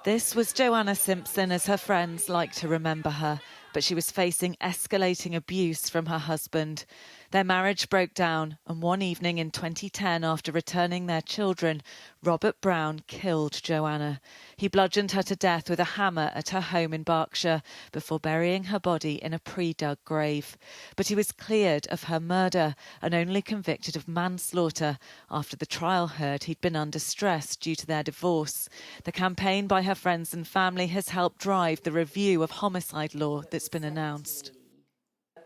This was Joanna Simpson, as her friends like to remember her, but she was facing escalating abuse from her husband. Their marriage broke down, and one evening in 2010, after returning their children, Robert Brown killed Joanna. He bludgeoned her to death with a hammer at her home in Berkshire before burying her body in a pre-dug grave. But he was cleared of her murder and only convicted of manslaughter after the trial heard he'd been under stress due to their divorce. The campaign by her friends and family has helped drive the review of homicide law that's been announced.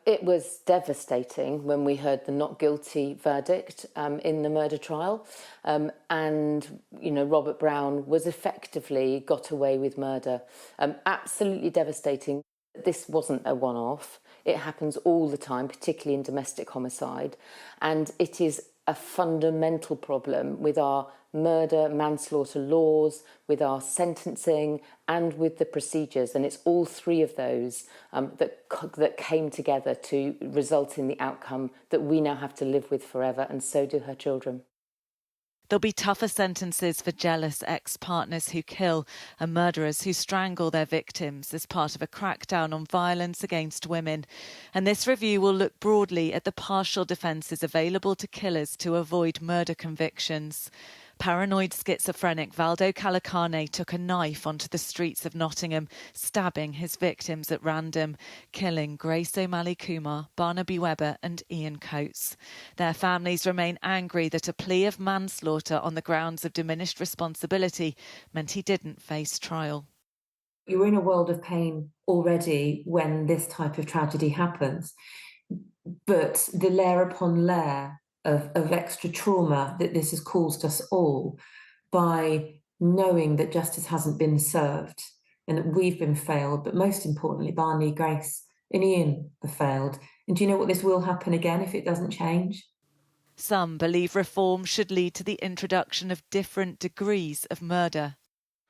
It was devastating when we heard the not guilty verdict in the murder trial. And, Robert Brown was effectively got away with murder. Absolutely devastating. This wasn't a one-off. It happens all the time, particularly in domestic homicide. And it is a fundamental problem with our murder, manslaughter laws, with our sentencing and with the procedures. And it's all three of those that came together to result in the outcome that we now have to live with forever, and so do her children. There'll be tougher sentences for jealous ex-partners who kill and murderers who strangle their victims as part of a crackdown on violence against women. And this review will look broadly at the partial defences available to killers to avoid murder convictions. Paranoid schizophrenic Valdo Calocane took a knife onto the streets of Nottingham, stabbing his victims at random, killing Grace O'Malley Kumar, Barnaby Webber and Ian Coates. Their families remain angry that a plea of manslaughter on the grounds of diminished responsibility meant he didn't face trial. You're in a world of pain already when this type of tragedy happens, but the layer upon layer of extra trauma that this has caused us all by knowing that justice hasn't been served and that we've been failed, but most importantly, Barney, Grace and Ian have failed. And do you know what? This will happen again if it doesn't change. Some believe reform should lead to the introduction of different degrees of murder.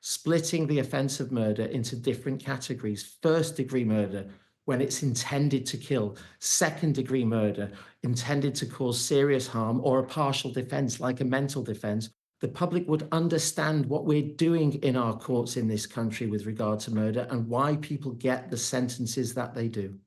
Splitting the offence of murder into different categories. First-degree murder, when it's intended to kill. Second-degree murder, intended to cause serious harm, or a partial defence, like a mental defence. The public would understand what we're doing in our courts in this country with regard to murder and why people get the sentences that they do.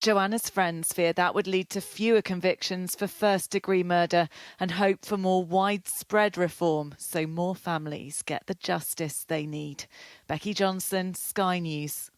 Joanna's friends fear that would lead to fewer convictions for first-degree murder and hope for more widespread reform so more families get the justice they need. Becky Johnson, Sky News.